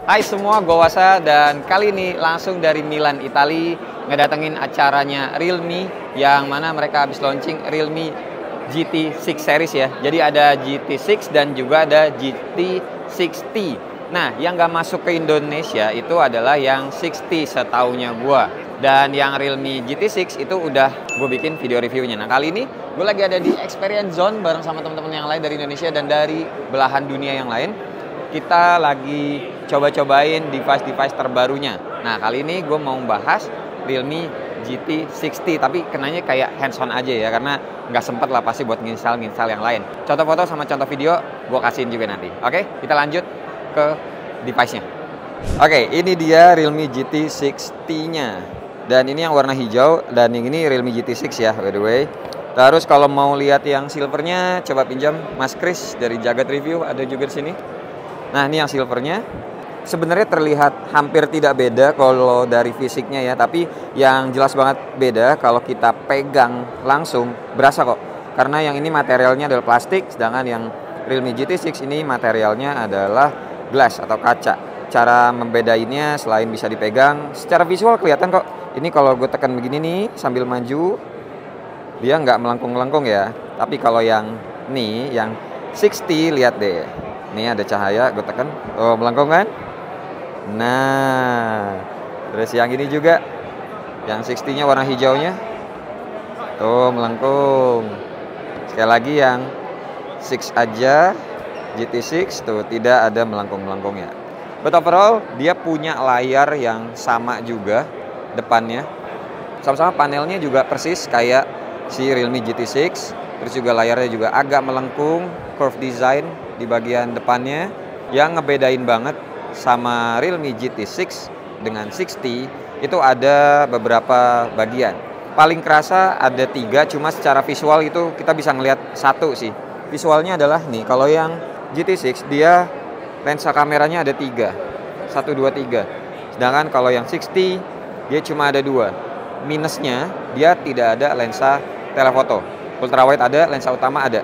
Hai semua, gue Wasa dan kali ini langsung dari Milan, Italia ngedatengin acaranya Realme yang mana mereka habis launching Realme GT6 series ya. Jadi ada GT6 dan juga ada GT6T. Nah, yang nggak masuk ke Indonesia itu adalah yang 6T setaunya gue. Dan yang Realme GT6 itu udah gue bikin video reviewnya. Nah, kali ini gue lagi ada di Experience Zone bareng sama teman-teman yang lain dari Indonesia dan dari belahan dunia yang lain. Kita lagi coba-cobain device-device terbarunya. Nah, kali ini gue mau bahas Realme GT6T, tapi kenanya kayak hands-on aja ya, karena nggak sempet lah pasti buat nginstal yang lain. Contoh foto sama contoh video gue kasihin juga nanti. Oke, kita lanjut ke device-nya. Oke, ini dia Realme GT6T-nya. Dan ini yang warna hijau, dan yang ini Realme GT6 ya, by the way. Terus kalau mau lihat yang silvernya, coba pinjam Mas Kris dari Jagat Review, ada juga di sini. Nah, ini yang silvernya. Sebenarnya terlihat hampir tidak beda kalau dari fisiknya ya, tapi yang jelas banget beda kalau kita pegang langsung berasa kok. Karena yang ini materialnya adalah plastik, sedangkan yang Realme GT6 ini materialnya adalah glass atau kaca. Cara membedainnya selain bisa dipegang, secara visual kelihatan kok. Ini kalau gue tekan begini nih sambil maju, dia nggak melengkung-melengkung ya. Tapi kalau yang nih, yang 6T, lihat deh. Ini ada cahaya, gue tekan, oh melengkung kan? Nah, terus yang ini juga, yang 6T-nya warna hijaunya, tuh melengkung. Sekali lagi yang 6 aja, GT6 tuh tidak ada melengkung-melengkungnya. But overall dia punya layar yang sama juga depannya. Sama-sama panelnya juga persis kayak si Realme GT6. Terus juga layarnya juga agak melengkung, curve design di bagian depannya. Yang ngebedain banget sama Realme GT6 dengan 6T itu ada beberapa bagian. Paling kerasa ada 3, cuma secara visual itu kita bisa ngelihat satu sih. Visualnya adalah nih, kalau yang GT6 dia lensa kameranya ada 3, 1, 2, 3. Sedangkan kalau yang 6T dia cuma ada 2. Minusnya dia tidak ada lensa telefoto. Ultrawide ada, lensa utama ada.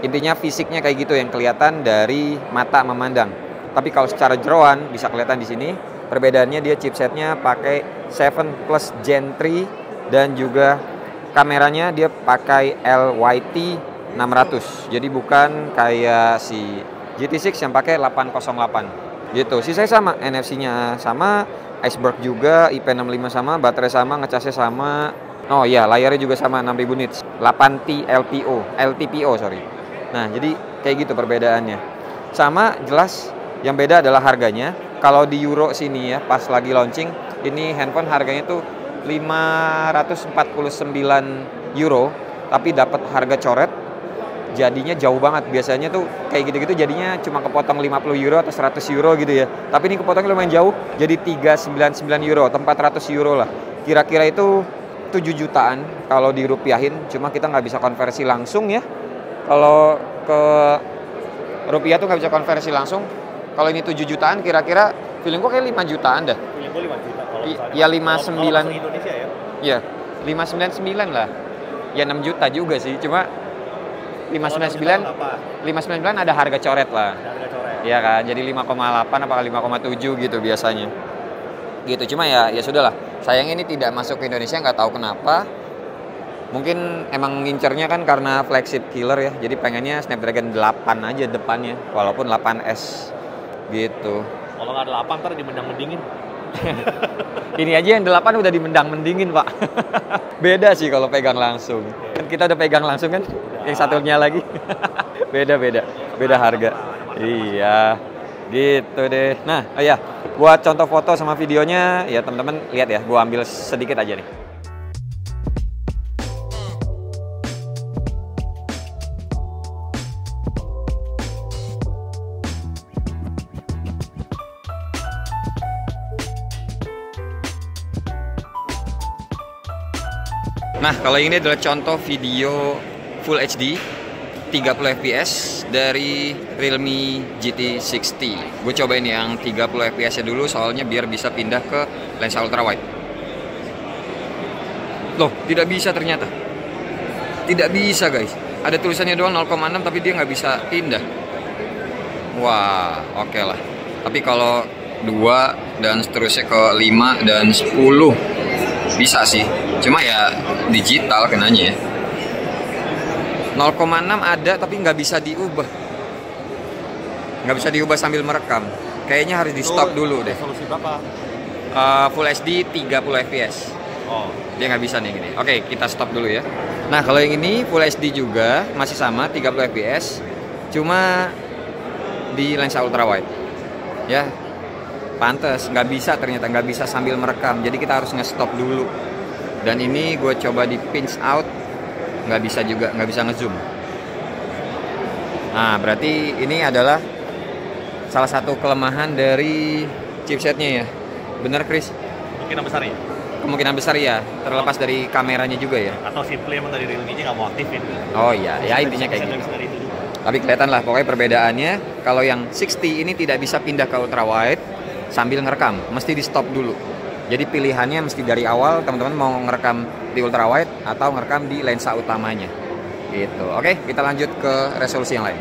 Intinya fisiknya kayak gitu yang kelihatan dari mata memandang. Tapi kalau secara jeroan bisa kelihatan di sini. Perbedaannya dia chipsetnya pakai 7 Plus Gen 3 dan juga kameranya dia pakai LYT 600. Jadi bukan kayak si GT6 yang pakai 808 gitu. Sisanya sama, NFC-nya sama, Iceberg juga, IP65 sama, baterai sama, ngecasnya sama. Oh iya, layarnya juga sama 6000 nits, 8T LTPO sorry. Nah, jadi kayak gitu perbedaannya. Sama jelas yang beda adalah harganya. Kalau di Euro sini ya, pas lagi launching, ini handphone harganya tuh 549 euro, tapi dapat harga coret. Jadinya jauh banget. Biasanya tuh kayak gitu-gitu jadinya cuma kepotong 50 euro atau 100 euro gitu ya. Tapi ini kepotongnya lumayan jauh, jadi 399 euro atau 400 euro lah. Kira-kira itu 7 jutaan kalau dirupiahin, cuma kita nggak bisa konversi langsung ya. Kalau ke rupiah tuh nggak bisa konversi langsung. Kalau ini 7 jutaan kira-kira feeling gue kayak 5 jutaan dah. Feeling gue 5 juta. Ya 59. Kalau Indonesia ya? Iya, 599 lah. Ya 6 juta juga sih, cuma 599 ada harga coret lah. Ada harga coret. Iya kan, jadi 5,8 apa 5,7 gitu biasanya. Gitu, cuma ya sudahlah. Sayangnya ini tidak masuk ke Indonesia, nggak tahu kenapa. Mungkin emang ngincernya kan karena flagship killer ya. Jadi pengennya Snapdragon 8 aja depannya, walaupun 8S gitu. Kalau nggak 8 ntar dimendang-mendingin. Ini aja yang 8 udah dimendang-mendingin, Pak. Beda sih kalau pegang langsung. Kan kita udah pegang langsung kan, yang satunya lagi. Beda harga. Iya, gitu deh. Nah, oh ya, buat contoh foto sama videonya, ya teman-teman lihat ya, gua ambil sedikit aja nih. Nah, kalau ini adalah contoh video Full HD 30 fps dari Realme GT6T. Gue cobain yang 30 fps-nya dulu soalnya biar bisa pindah ke lensa ultrawide. Loh, tidak bisa ternyata. Tidak bisa guys. Ada tulisannya doang 0,6 tapi dia nggak bisa pindah. Wah, oke lah. Tapi kalau 2 dan seterusnya ke 5 dan 10 bisa sih, cuma ya digital kenanya ya. 0,6 ada tapi nggak bisa diubah, sambil merekam. Kayaknya harus di stop dulu deh. Resolusi berapa? Full HD 30 fps. Oh, Dia nggak bisa nih gini. Oke, kita stop dulu ya. Nah, kalau yang ini Full HD juga masih sama 30 fps, cuma di lensa ultrawide. Ya, pantes nggak bisa, ternyata nggak bisa sambil merekam. Jadi kita harus nge-stop dulu. Dan ini gue coba di pinch out, nggak bisa juga, nggak bisa ngezoom. Nah, berarti ini adalah salah satu kelemahan dari chipsetnya ya. Bener, Chris? mungkin besar ya? Kemungkinan besar ya, terlepas dari kameranya juga ya. Atau simple emang dari Realme-nya nggak mau aktifin. Oh iya, ya intinya kayak gitu. Dari itu juga. Tapi kelihatan lah pokoknya perbedaannya. Kalau yang 60 ini tidak bisa pindah ke ultrawide sambil ngerekam, mesti di stop dulu. Jadi pilihannya mesti dari awal teman-teman mau ngerekam di ultrawide atau ngerekam di lensa utamanya. Gitu. Oke, kita lanjut ke resolusi yang lain.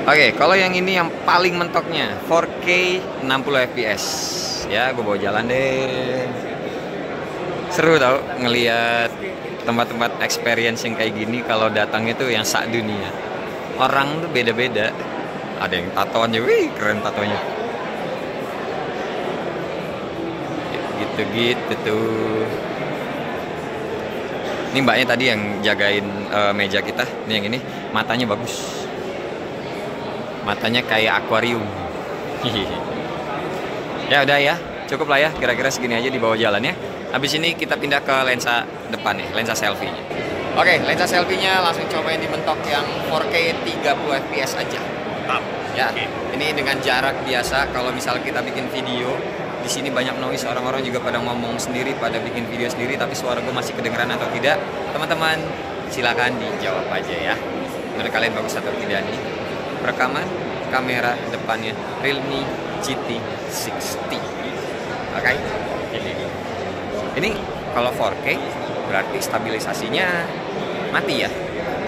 Oke, kalau yang ini yang paling mentoknya 4K 60 fps. Ya, gue bawa jalan deh. Seru tau ngelihat tempat-tempat experience yang kayak gini. Kalau datang itu yang sak dunia. Orang tuh beda-beda. Ada yang tatoannya, wih keren tatonya. Gitu-gitu tuh. Ini mbaknya tadi yang jagain meja kita. Ini yang ini matanya bagus. Matanya kayak akuarium. Ya udah ya, cukup lah ya. Kira-kira segini aja di bawah jalan ya. Habis ini kita pindah ke lensa depan nih, lensa selfie-nya. Oke, lensa selfie-nya langsung cobain di mentok yang 4K 30 fps aja. Ya, ini dengan jarak biasa. Kalau misal kita bikin video, di sini banyak noise, orang-orang juga pada ngomong sendiri, pada bikin video sendiri, tapi suara gue masih kedengeran atau tidak? Teman-teman, silakan dijawab aja ya. Menurut kalian bagus atau tidak nih? Rekaman kamera depannya Realme GT60. Oke. Ini kalau 4K berarti stabilisasinya mati ya,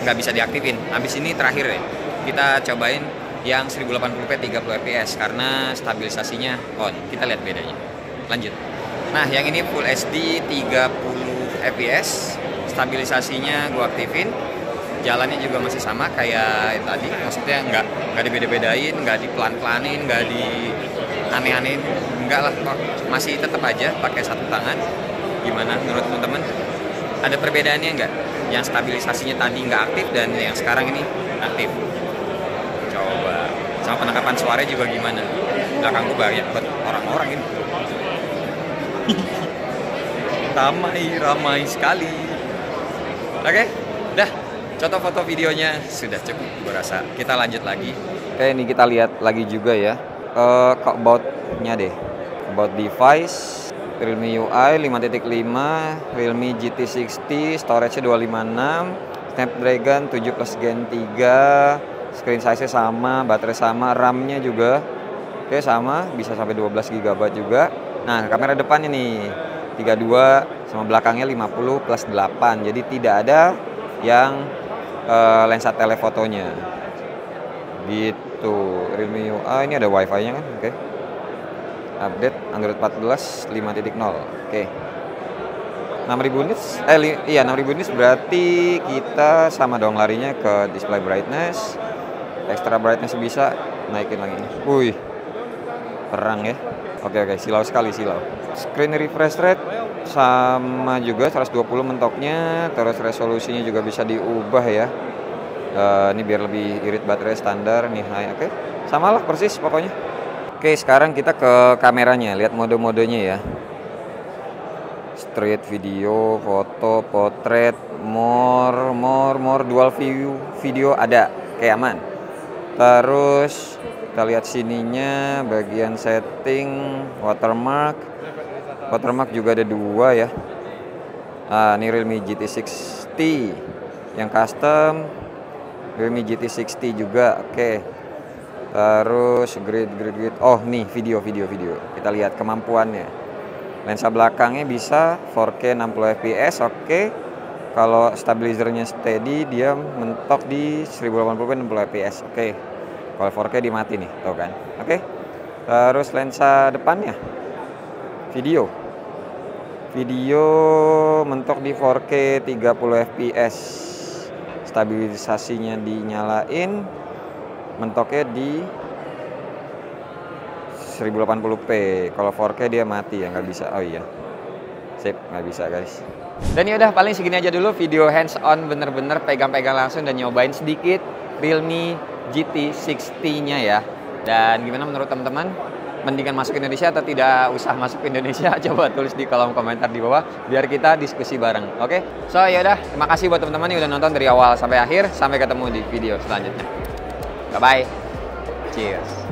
nggak bisa diaktifin. Habis ini terakhir ya, kita cobain yang 1080p 30 fps karena stabilisasinya on. Kita lihat bedanya. Lanjut. Nah, yang ini Full HD 30 fps, stabilisasinya gua aktifin. Jalannya juga masih sama kayak tadi, maksudnya nggak dibeda-bedain, nggak dipelan-pelanin, nggak di aneh-anehin, enggak lah, kok masih tetap aja pakai satu tangan. Gimana menurut teman-teman? Ada perbedaannya nggak? Yang stabilisasinya tadi nggak aktif dan yang sekarang ini aktif. Coba. Sama penangkapan suaranya juga gimana? Belakang gue banyak buat orang-orang ini. Ramai sekali. Oke, udah. Contoh foto videonya sudah cukup, gue rasa. Kita lanjut lagi. Oke, ini kita lihat lagi juga ya. Kok about-nya deh. About device, Realme UI 5.5, Realme GT60, storage-nya 256, Snapdragon 7 Plus Gen 3, screen size-nya sama, baterai sama, RAM-nya juga oke sama, bisa sampai 12 GB juga. Nah, kamera depannya nih 32 sama belakangnya 50 plus 8. Jadi tidak ada yang lensa telefotonya. Gitu. Realme UI ini ada Wi-Fi-nya kan? Oke. Update Android 14 5.0. Oke. 6000 nits. 6000 nits berarti kita sama dong larinya ke display brightness. Extra brightness bisa naikin lagi. Wih. Perang ya. Oke, silau sekali silau. Screen refresh rate sama juga 120 mentoknya, terus resolusinya juga bisa diubah ya. Ini biar lebih irit baterai standar nih high. Oke. Sama lah persis pokoknya. Oke, sekarang kita ke kameranya, lihat mode-modenya ya. Straight video, foto, potret, more, dual view video ada, kayak aman. Terus kita lihat sininya, bagian setting, watermark juga ada 2 ya. Ini Realme GT60 yang custom, Realme GT60 juga, oke. Terus grid. Oh nih video. Kita lihat kemampuannya. Lensa belakangnya bisa 4K 60 fps, oke. Kalau stabilizernya steady dia mentok di 1080p 60 fps, oke. Kalau 4K dimati nih, tau kan? Oke. Terus lensa depannya video mentok di 4K 30 fps. Stabilisasinya dinyalain, mentoknya di 1080p. Kalau 4K dia mati ya, nggak bisa. Oh iya, sip, nggak bisa guys. Dan yaudah, paling segini aja dulu video hands on, bener-bener pegang-pegang langsung dan nyobain sedikit Realme GT 60-nya ya. Dan gimana menurut teman-teman? Mendingan masuk Indonesia atau tidak usah masuk Indonesia? Coba tulis di kolom komentar di bawah biar kita diskusi bareng. Oke? So yaudah, terima kasih buat teman-teman yang udah nonton dari awal sampai akhir. Sampai ketemu di video selanjutnya. Bye bye. Cheers.